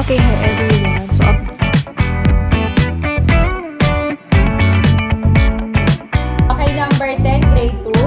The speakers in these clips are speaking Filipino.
Okay, hi everyone. So Okay, number 10, grade 2.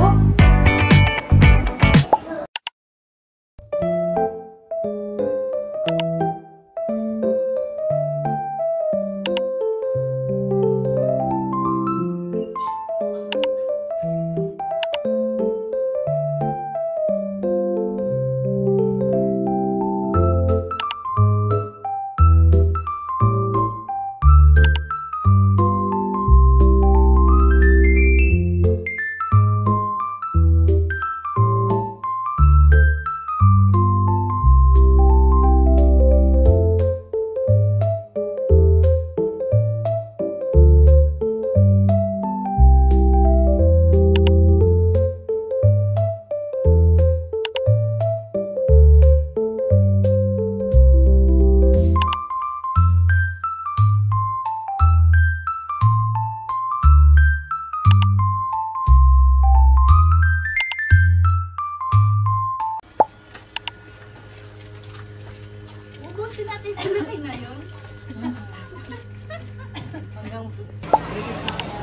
Ubusin natin sa laki ngayon. Hanggang 292.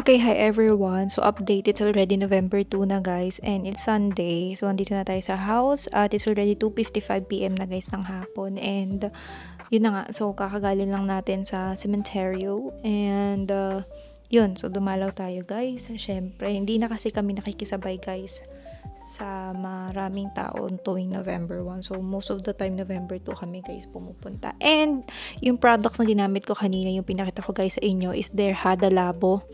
okay, hi everyone. So update, it's already November 2 na guys and it's Sunday. So andito na tayo sa house at it's already 2:55 PM na guys ng hapon and yun na nga. So kakagaling lang natin sa cementerio and yun. So dumalaw tayo guys. Syempre, hindi na kasi kami nakikisabay guys sa maraming tao tuwing November 1. So, most of the time, November 2 kami guys pumupunta. And, yung products na ginamit ko kanina, yung pinakita ko guys sa inyo is their Hada Labo.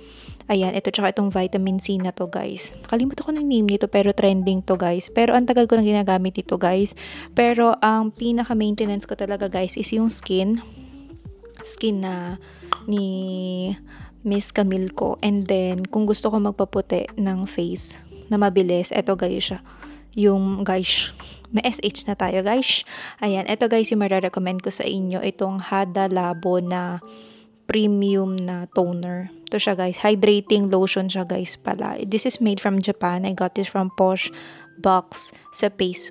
Ayan, ito tsaka itong vitamin C na to guys. Kalimutan ko ng name nito pero trending to guys. Pero ang tagal ko nang ginagamit ito guys. Pero ang pinaka-maintenance ko talaga guys is yung skin na ni Miss Camille ko. And then, kung gusto ko magpaputi ng face na mabilis, eto guys siya. Yung guys, may SH na tayo guys. Ayan, eto guys yung mara-recommend ko sa inyo. Itong Hada Labo na premium na toner. Ito siya guys, hydrating lotion siya guys pala. This is made from Japan. I got this from Posh Box sa face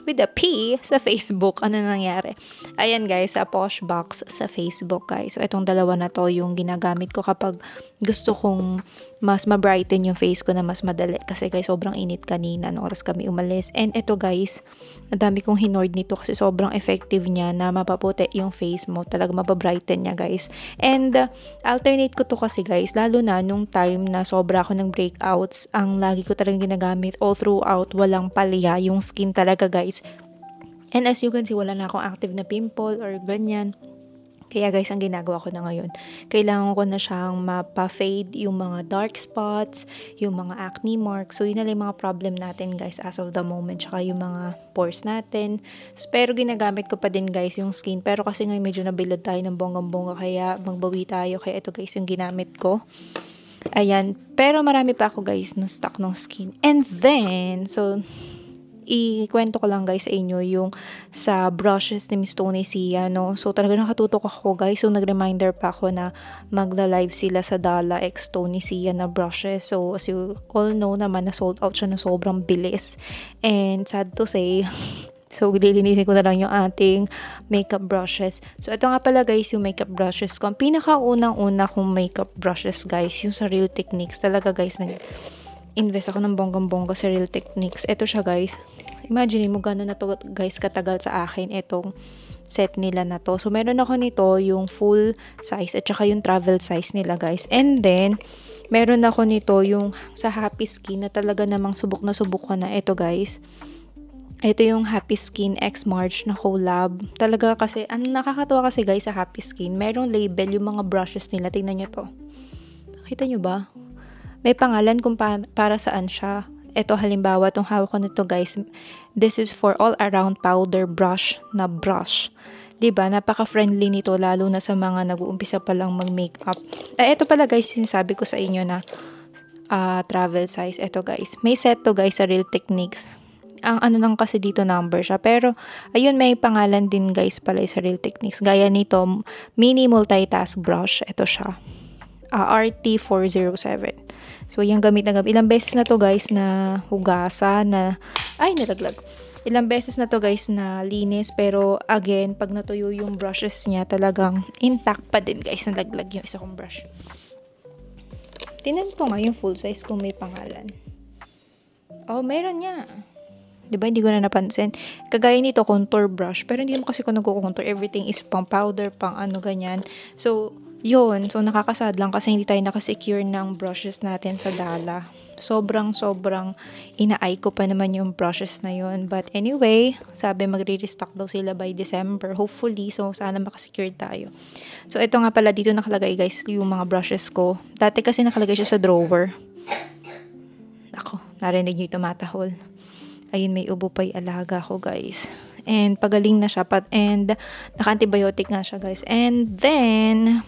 with a P sa Facebook. Ano nangyari? Ayan guys, sa Posh Box sa Facebook guys. So itong dalawa na to yung ginagamit ko kapag gusto kong mas ma-brighten yung face ko na mas madali. Kasi guys, sobrang init kanina ng oras kami umalis. And ito guys, ang dami kong hinord nito kasi sobrang effective niya na mapaputi yung face mo. Talaga mapabrighten niya guys. And alternate ko to kasi guys, lalo na nung time na sobra ako ng breakouts, ang lagi ko talagang ginagamit all throughout, walang palya yung skin talaga guys. And as you can see, wala na akong active na pimple or ganyan. Kaya guys, ang ginagawa ko na ngayon, kailangan ko na siyang mapa-fade yung mga dark spots, yung mga acne marks. So, yun na lang yung mga problem natin guys as of the moment. Tsaka yung mga pores natin. Pero ginagamit ko pa din guys yung skin. Pero kasi ngayon medyo nabilad tayo ng bonggang-bongga kaya magbawi tayo. Kaya ito guys yung ginamit ko. Ayan. Pero marami pa ako guys na stock ng skin. And then, so ikwento ko lang guys sa inyo yung sa brushes ni Miss Tony Sia, no? So talaga nakatutok ako guys. So nag-reminder pa ako na magla-live sila sa Dala X Tony Sia na brushes. So as you all know naman na sold out siya na sobrang bilis. And sad to say, so dilinisin ko na lang yung ating makeup brushes. So ito nga pala guys yung makeup brushes ko. Ang pinakaunang-una kong makeup brushes guys, yung sa Real Techniques. Talaga guys, invest ako ng bonggang-bongga sa Real Techniques. Ito siya guys. Imagine mo gano'n na to guys katagal sa akin itong set nila na to. So meron ako nito yung full size at saka yung travel size nila guys. And then meron ako nito yung sa Happy Skin na talaga namang subok na subok ko na. Ito guys. Ito yung Happy Skin X March na collab. Talaga kasi, ang nakakatawa kasi guys sa Happy Skin, merong label yung mga brushes nila. Tingnan nyo to. Nakita nyo ba? May pangalan kung para saan siya. Ito halimbawa, itong hawak ko nito guys. This is for all around powder brush na brush. 'Di ba? Napaka-friendly nito lalo na sa mga nag-uumpisa pa lang mag-makeup. Ito pala guys, sinasabi ko sa inyo na travel size. Ito guys. May set to guys sa Real Techniques. Ang ano lang kasi dito number siya. Pero, ayun, may pangalan din guys pala sa Real Techniques. Gaya nito, mini multitask brush. Ito siya. RT407. So, yung gamit na gamit. Ilang beses na to guys na hugasan na, ay, nalaglag. Ilang beses na to guys na linis. Pero, again, pag natuyo yung brushes niya, talagang intact pa din guys. Nalaglag yung isa kong brush. Tinan ko nga yung full size kung may pangalan. Oh, meron niya. Diba, hindi ko na napansin. Kagaya nito, contour brush. Pero hindi naman kasi ko nagko-contour. Everything is pang powder, pang ano, ganyan. So, yun. So, nakakasad lang kasi hindi tayo nakasecure ng brushes natin sa Dala. Sobrang ina-eye ko pa naman yung brushes na yun. But anyway, sabi magre-restock daw sila by December. Hopefully. So, sana makasecure tayo. So, ito nga pala dito nakalagay guys yung mga brushes ko. Dati kasi nakalagay siya sa drawer. Ako, narinig nyo yung tumatahol. Ayun, may ubo pa yung alaga ko guys. And pagaling na siya and naka-antibiotic nga siya guys. And then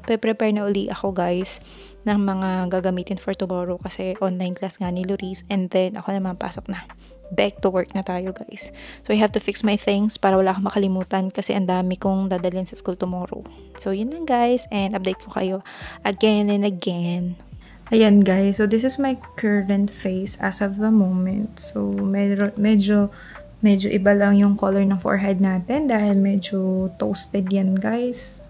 prepare na uli ako guys ng mga gagamitin for tomorrow kasi online class nga ni Loris. And then ako naman pasok na. Back to work na tayo guys. So I have to fix my things para wala akong makalimutan kasi ang dami kong dadalhin sa school tomorrow. So yun lang guys, and update ko kayo again and again. Ayan guys, so this is my current face as of the moment. So medyo iba lang yung color ng forehead natin dahil medyo toasted yan guys.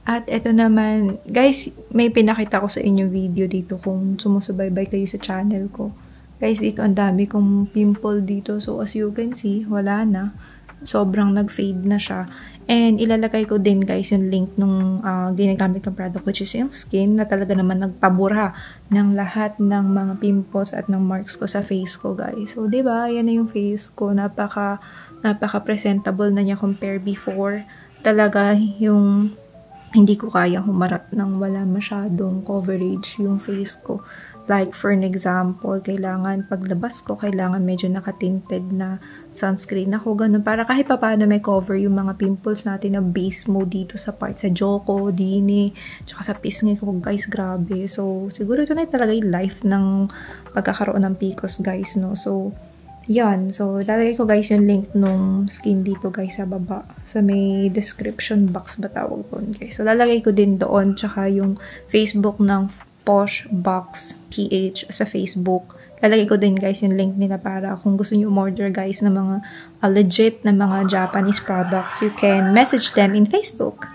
At ito naman, guys, may pinakita ko sa inyo video dito kung sumusubaybay kayo sa channel ko. Guys, dito ang dami kong pimple dito. So as you can see, wala na. Sobrang nag-fade na siya. And ilalagay ko din guys yung link nung ginagamit ng product which is yung skin na talaga naman nagpabura ng lahat ng mga pimples at ng marks ko sa face ko guys. So diba, yan na yung face ko. Napaka presentable na niya compare before. Talaga yung hindi ko kaya humarap ng wala masyadong coverage yung face ko. Like, for an example, kailangan paglabas ko, kailangan medyo nakatinted na sunscreen ako, ganun. Para kahit pa paano may cover yung mga pimples natin na base mo dito sa part, sa joko, dini, tsaka sa pisngi ko, guys, grabe. So, siguro ito na talaga yung life ng pagkakaroon ng PCOS, guys, no? So, yan. So, lalagay ko, guys, yung link nung skin dito, guys, sa baba. Sa may description box ba tawag po, guys. So, lalagay ko din doon, tsaka yung Facebook ng Posh Box PH sa Facebook. Lalagay ko din guys yung link nila para kung gusto niyo umorder guys ng mga legit na mga Japanese products, you can message them in Facebook.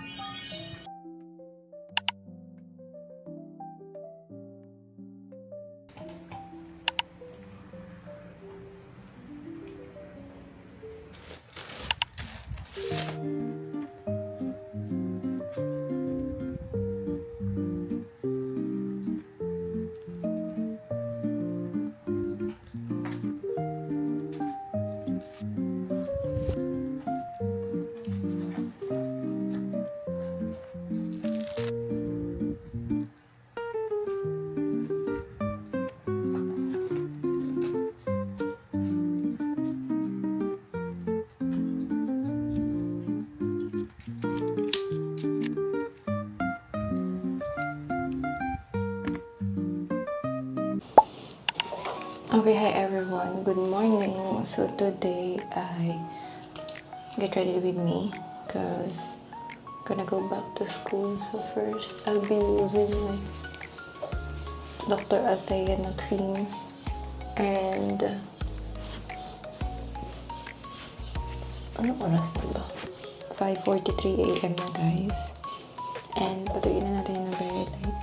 Okay, hi everyone. Good morning. So today I get ready with me because I'm gonna go back to school. So first I'll be using my Dr. Althea na cream and anong oras na ba? 5:43 AM na guys. And patuloy na natin yung very light.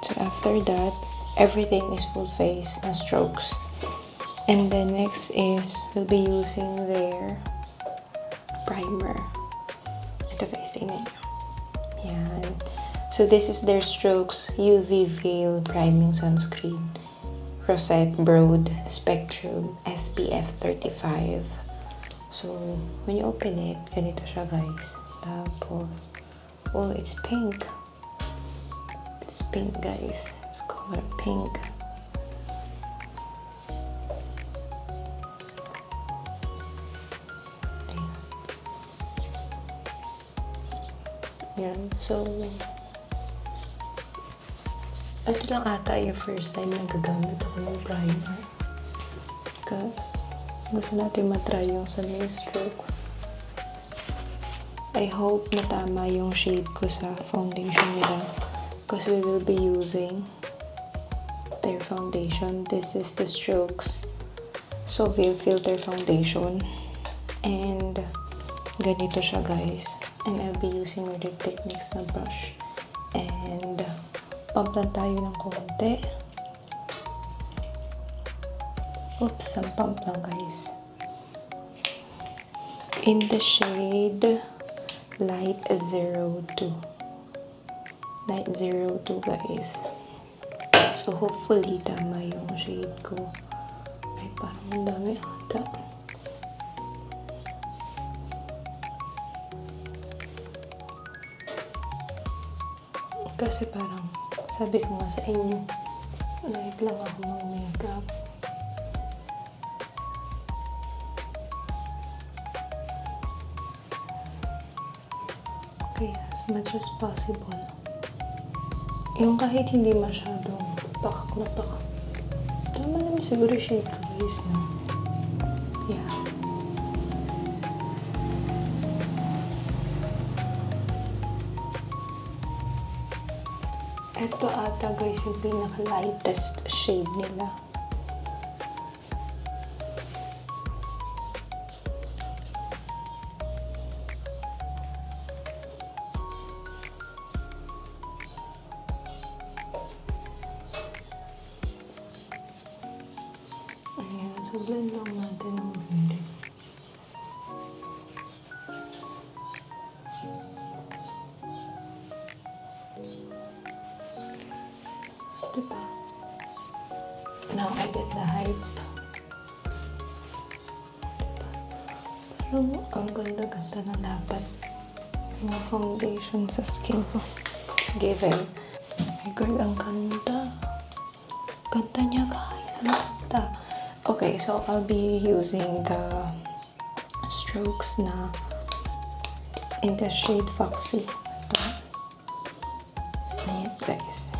So after that, everything is full face na strokes. And then next is, we'll be using their primer. Ito guys, tingnan nyo. Yan. So this is their Strokes UV Veil Priming Sunscreen. Rosette Broad Spectrum SPF 35. So, when you open it, ganito siya guys. Tapos, oh, it's pink. It's pink guys. It's color pink. Yan. So, ito lang ata yung first time na gagamit ako ng primer. Because, gusto natin matry yung sa nail stroke. I hope na tama yung shade ko sa foundation nila. Because we will be using their foundation. This is the Strokes Soville Filter Foundation. And, ganito siya guys. And I'll be using Murder Techniques na brush. And, pump lang tayo ng konti. Oops, ang pump lang guys. In the shade Light 02. Light 02 guys. So hopefully tama yung shade ko. Ay, parang ang dami ata. Kasi parang sabi ko nga sa inyo, light lang ako mag-makeup. Kaya as much as possible, yung kahit hindi masyadong pakak na pakak. Tama naman siguro shade ko guys, no? Yeah. Ito ata guys yung pinaka-lightest shade nila. Ayan, so blend lang natin ng hindi. Diba? Now I get the hype. Diba? Parang ang ganda-ganda na dapat mga foundation sa skin ko. It's given. Oh my God, ang ganda. Ganda niya guys. Ang ganda. Okay, so I'll be using the Strokes na in the shade Foxy. Ito. Ayan guys.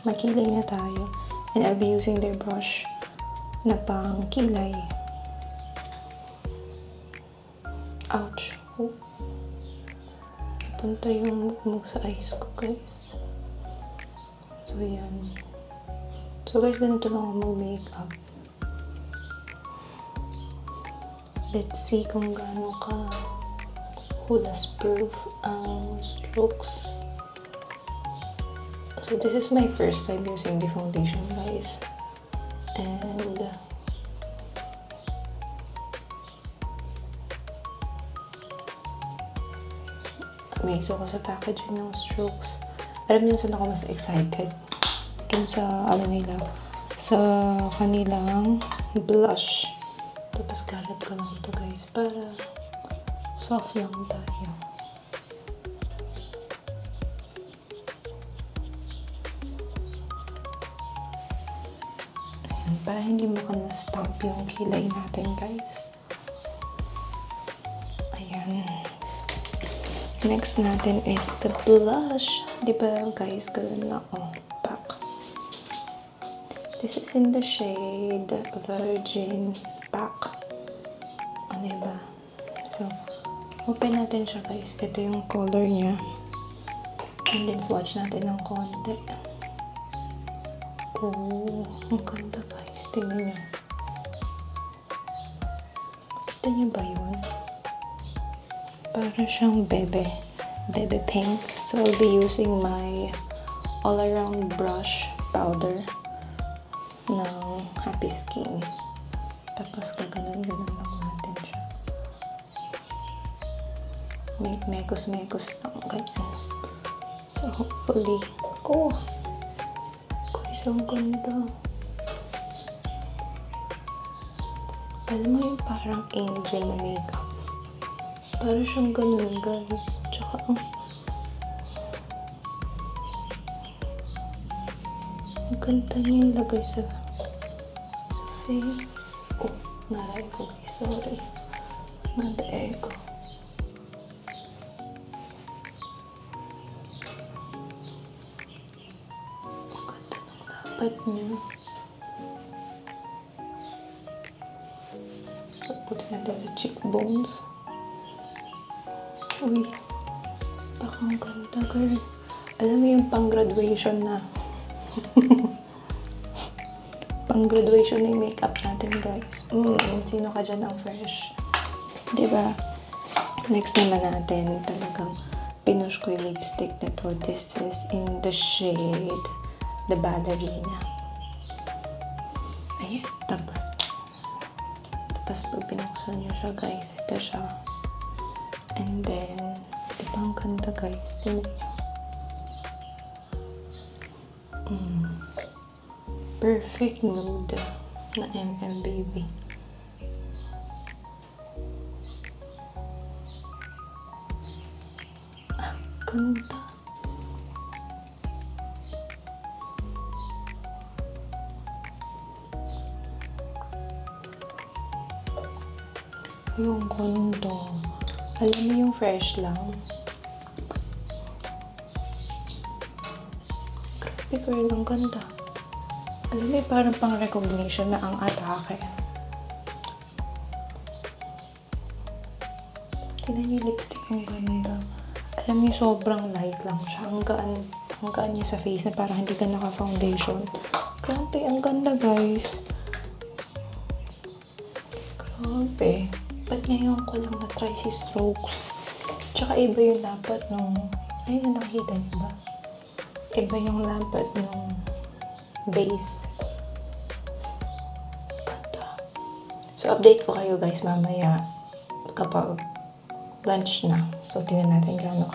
Makilay na tayo. And I'll be using their brush na pang kilay. Ouch. Oh. Napunta yung move sa eyes ko guys. So yan. So guys, ganito lang ako mag-makeup. Let's see kung gaano ka hulas-proof ang Strokes. So this is my first time using the foundation guys. And amazed ako sa packaging ng Strokes. Alam niyo saan ako mas excited? Dun sa ano nila, sa kanilang blush. Tapos kalat ko lang ito guys para soft lang tayo. Ayan, para hindi maka-stamp yung kilay natin guys. Ayan. Next natin is the blush. Di ba guys, ganun lang. Oh, pack. This is in the shade Virgin Pack. Ano diba? So, open natin siya guys. Ito yung color niya. And then swatch natin ng konti. Oh, ang ganda guys. Tingnan niyo. Kita niyo ba yun? Para siyang bebe. Bebe pink. So, I'll be using my all-around brush powder ng Happy Skin. Tapos gaganon-ganon lang natin siya. Mekos-mekos lang, ganyan. So, hopefully, oh! Guys, ang ganda. Alam mo yung parang angel na makeup. Para siyang ganun, guys. Tsaka, ang ganda niya yung lagay sa face. Oh, naray ko guys. Sorry. Nada-air ko. tapat niya. Puti natin sa cheekbones. Uy, bakang ganda, girl. Alam mo yung pang-graduation na. Pang-graduation na yung makeup natin, guys. Sino ka dyan ang fresh? Diba? Next naman natin, talagang pinush ko yung lipstick nito. This is in the shade The Ballerina. Ayan. Tapos pag pinuksan nyo siya, guys, ito siya. And then, diba ang ganda, guys? Tingnan nyo. Perfect nude na baby. Ganda. Yung ganda. Alam mo yung fresh lang. Grabe, girl, ang ganda. Alam mo, parang pang recognition na ang atake. Tingnan niyo yung lipstick, ang ganda. Alam niyo, sobrang light lang siya. Ang gaan niya sa face na parang hindi ka naka-foundation. Grabe, ang ganda, guys. Grabe. Ba't ngayon ko lang na-try si Strokes? Tsaka iba yung lapat nung... Ayun, nakikita niyo ba? Iba yung lapat nung base. Ganda. So, update ko kayo, guys, mamaya kapag lunch na. So, tingnan natin gaano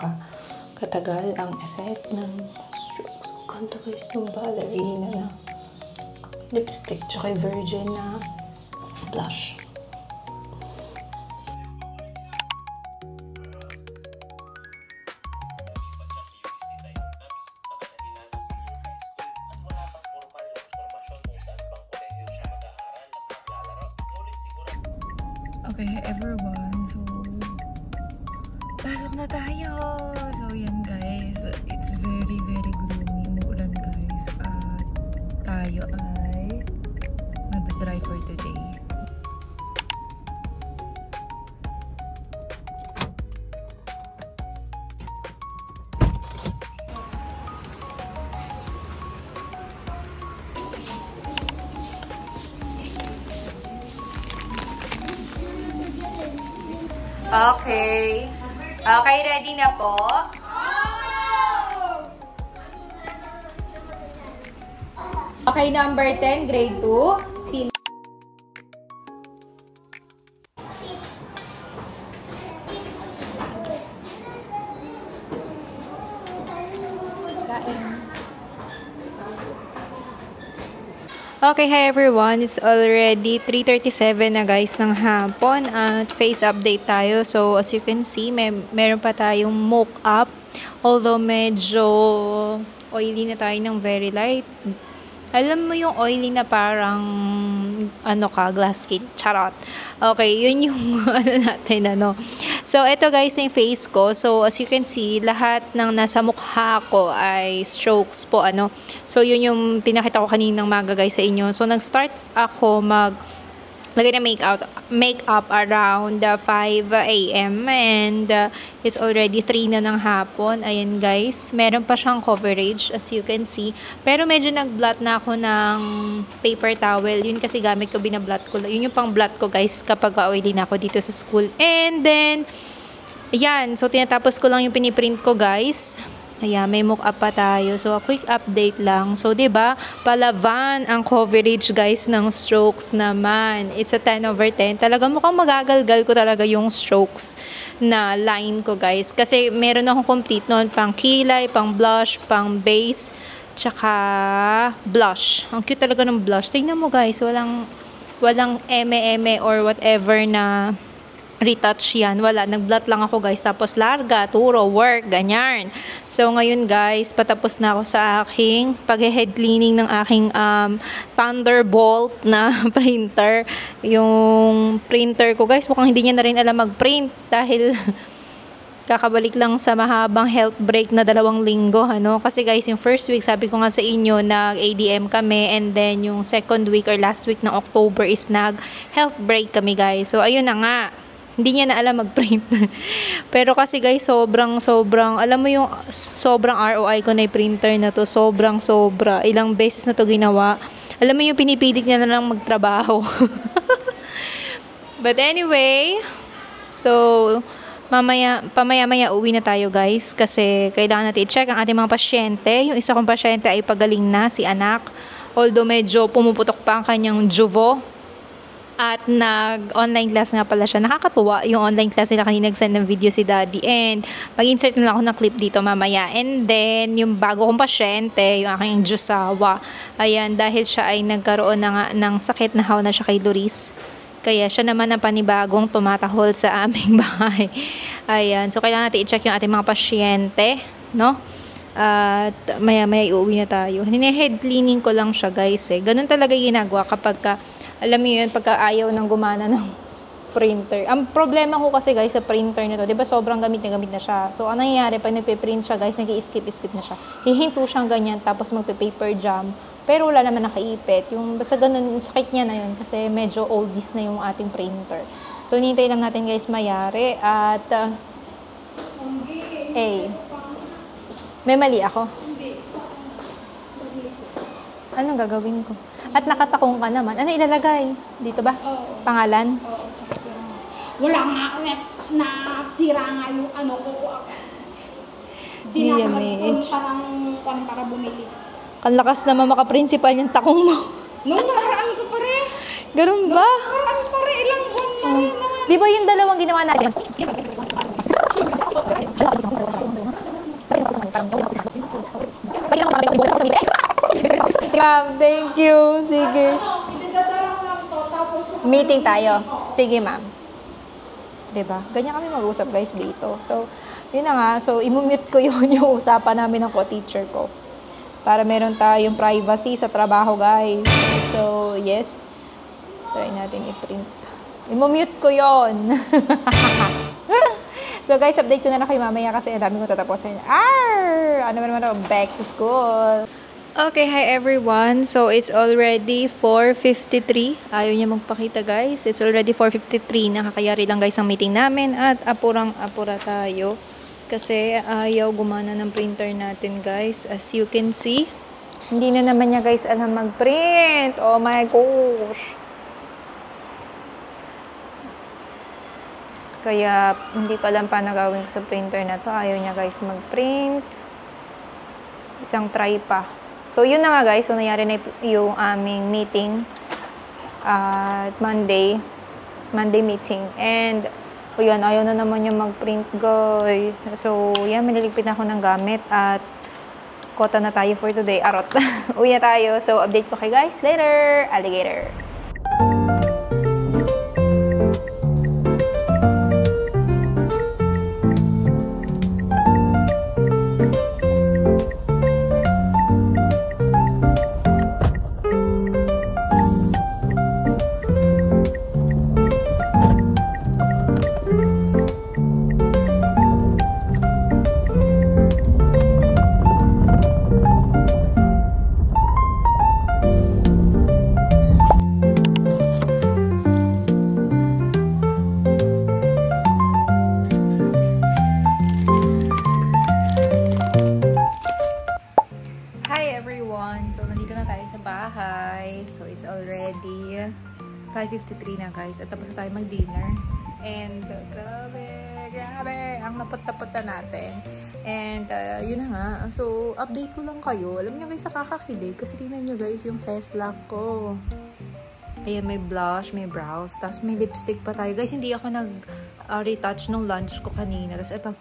katagal ang effect ng Strokes. Ganda, guys, ng Ballerina na lipstick tsaka virgin na blush. Okay, everyone. So, pasok na tayo. So, yan, guys. It's very, very gloomy. Umuulan, guys. At tayo ay mag-dry for today. Okay. Okay, ready na po? Okay, number 10, grade 2. Sino? Okay, hi everyone. It's already 3:37 na, guys, ng hapon at face update tayo. So, as you can see, meron pa tayong mock up. Although medyo oily na tayo ng very light. Alam mo yung oily na parang glass skin. Charot. Okay, yun yung natin, So, ito, guys, yung face ko. So, as you can see, lahat ng nasa mukha ko ay strokes po, So, yun yung pinakita ko kaninang maga, guys, sa inyo. So, nag-start ako lagay na makeup around 5 a.m. and it's already 3 na ng hapon. Ayan, guys. Meron pa siyang coverage, as you can see. Pero medyo nag-blot na ako ng paper towel. Yun kasi gamit ko, binablot ko. Yun yung pang-blot ko, guys, kapag oily na ako dito sa school. And then, ayan. So, tinatapos ko lang yung piniprint ko, guys. Ayan, may mock up pa tayo. So, a quick update lang. So, 'di ba? Palaban ang coverage, guys, ng strokes naman. It's a 10/10. Talaga mukhang magagalgal ko talaga yung strokes na line ko, guys. Kasi meron akong complete noon, pang kilay, pang blush, pang base, tsaka blush. Ang cute talaga ng blush. Tingnan mo, guys, walang eme or whatever na retouch yan. Wala. Nag-blot lang ako, guys. Tapos larga, turo, work, ganyan. So, ngayon, guys, patapos na ako sa aking pag-head cleaning ng aking Thunderbolt na printer. Yung printer ko, guys, mukhang hindi niya na rin alam mag-print dahil Kakabalik lang sa mahabang health break na 2 linggo, ano? Kasi guys, yung first week, sabi ko nga sa inyo, nag-ADM kami, and then yung second week or last week ng October is nag-health break kami, guys. So, ayun na nga. Hindi niya na alam mag-print. Pero kasi guys, sobrang, alam mo yung sobrang ROI ko na yung printer na to. Sobra. Ilang beses na to ginawa. Alam mo yung pinipilit niya na lang magtrabaho. But anyway, so, pamaya-maya uwi na tayo guys. Kasi kailangan natin i-check ang ating mga pasyente. Yung isa kong pasyente ay pagaling na, si anak. Although medyo pumuputok pa ang kanyang juvo. At nag-online class nga pala siya. Nakakatuwa yung online class nila. Kanina nag-send ng video si Daddy. And mag-insert na lang ako ng clip dito mamaya. And then, yung bago kong pasyente, yung aking Diyosawa. Ayan, dahil siya ay nagkaroon ng sakit, na hawa na siya kay Doris. Kaya siya naman ang panibagong tumatahol sa aming bahay. Ayan, so kailangan natin i-check yung ating mga pasyente, no? At maya-maya iuwi na tayo. Hine-head cleaning ko lang siya guys eh. Ganun talaga ginagawa kapag alam mo yun, pagka ayaw ng gumana ng printer. Ang problema ko kasi guys sa printer nito, 'di ba sobrang gamit na siya. So ano nangyayari pag nagpe-print siya guys, nag-i-skip na siya. Hihinto siyang ganyan tapos magpe-paper jam. Pero wala naman nakaipit. Yung basta ganun, sakit niya na yun kasi medyo oldies na yung ating printer. So hinihintay lang natin guys mayari at may mali ako. Anong gagawin ko? At nakatakong ka naman. Ano ilalagay? Dito ba? Oo. Pangalan? Oo. Wala nga. Nasira nga yung ano ko. DMH. Parang para bumili. Kanlakas naman makaprinsipal yung takong mo. No, nakaraan ko pa rin. Ganun ba? Nakaraan pa rin. Ilang buwan na rin naman. Di ba yung dalawang ginawa natin? Thank you. Sige. Meeting tayo. Sige, ma'am. Diba? Ganyan kami mag-usap guys dito. So, yun na nga. So, imumute ko yun yung usapan namin ng co-teacher ko. Para meron tayong privacy sa trabaho guys. So, yes. Try natin i-print. Imumute ko yun. So guys, update ko na kayo mamaya kasi ang dami ko tatapusin. Ano naman ako? Back to school. Okay, hi everyone. So, it's already 4:53. Ayaw niya magpakita guys. It's already 4:53. Nakakayari lang guys ang meeting namin at apura tayo. Kasi ayaw gumana ng printer natin guys. As you can see, hindi na naman niya guys alam mag-print. Oh my gosh. Kaya hindi ko alam paano gawin ko sa printer na to. Ayaw niya guys mag-print. Isang try pa. So, yun na nga guys. So, nangyari na yung aming meeting at Monday meeting. And, yun, ayaw na naman yung mag-print guys. So, yan, maniligpit na ako ng gamit at kota na tayo for today. Arot. Uwi na tayo. So, update ko kayo guys later. Alligator. So, it's already 5:53 na guys. At tapos na tayo mag-dinner. And, grabe, ang napot-tapot na natin. And, yun na nga. So, update ko lang kayo. Alam nyo guys, nakakakilig. Kasi tingnan nyo guys, yung face lock ko. Ayan, may blush, may brows. Tapos, may lipstick pa tayo. Guys, hindi ako nag-retouch nung lunch ko kanina. Tapos, ito.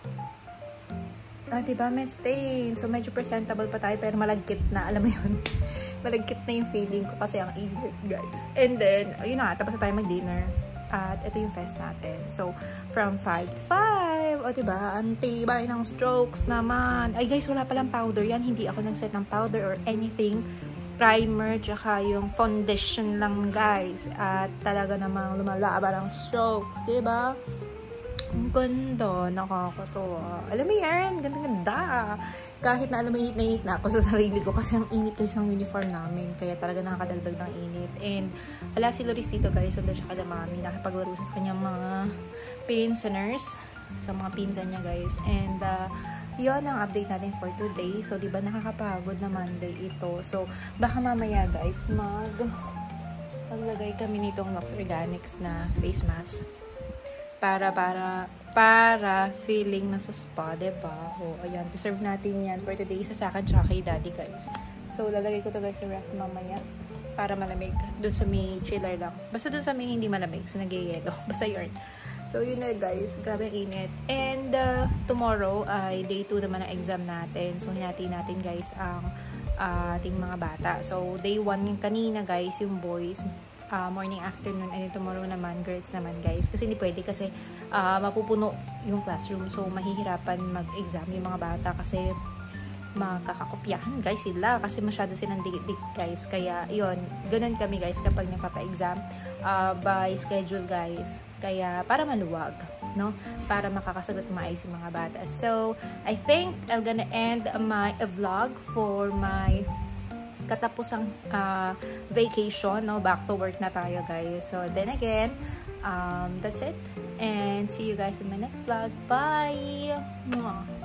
Diba, may stain. So, medyo presentable pa tayo. Pero malagkit na. Alam mo yun? Malagkit na yung feeling ko kasi ang init, guys. And then, yun na. Tapos na tayo mag-dinner. At ito yung fest natin. So, from 5 to 5. O, diba? Ang tibay ng strokes naman. Ay, guys, wala palang powder yan. Hindi ako nag-set ng powder or anything. Primer, tsaka yung foundation lang, guys. At talaga namang lumalaban ang strokes, diba? Ang ganda, nakakatuwa. Alam mo yan, ganda-ganda. Kahit na alam mo, init na ako sa sarili ko kasi ang init guys ng uniform namin. Kaya talaga nakakadagdag ng init. And ala si Loris dito guys, nandun siya kala mami. Nakapaglaro siya sa kanyang mga pinsaners. Sa mga pinsan niya guys. And yun ang update natin for today. So diba nakakapagod na Monday ito. So baka mamaya guys, maglagay kami nitong Lux Organics na face mask. Para feeling na sa spa, diba? O, ayan. Deserve natin yan for today sa akin tsaka kay daddy, guys. So, lalagay ko to guys sa ref mamaya. Para malamig. Dun sa may chiller lang. Basta dun sa may hindi malamig. So, nag-yelo. Basta yun. So, yun na guys. Grabe ang init. And, tomorrow ay day 2 naman ang exam natin. So, hinati natin guys ang ating mga bata. So, day 1 yung kanina guys, yung boys. Morning, afternoon, and tomorrow naman, girls naman guys. Kasi hindi pwede kasi mapupuno yung classroom. So, mahihirapan mag-exam yung mga bata kasi makakakopyahan guys sila. Kasi masyado silang dikit-dikit guys. Kaya, yun, ganun kami guys kapag nagpapa-exam by schedule guys. Kaya, para maluwag, no? Para makakasagot maayos yung mga bata. So, I think I'm gonna end my vlog for my katapusang vacation, no? Back to work na tayo guys. So then again, that's it, and see you guys in my next vlog. Bye. Mwah.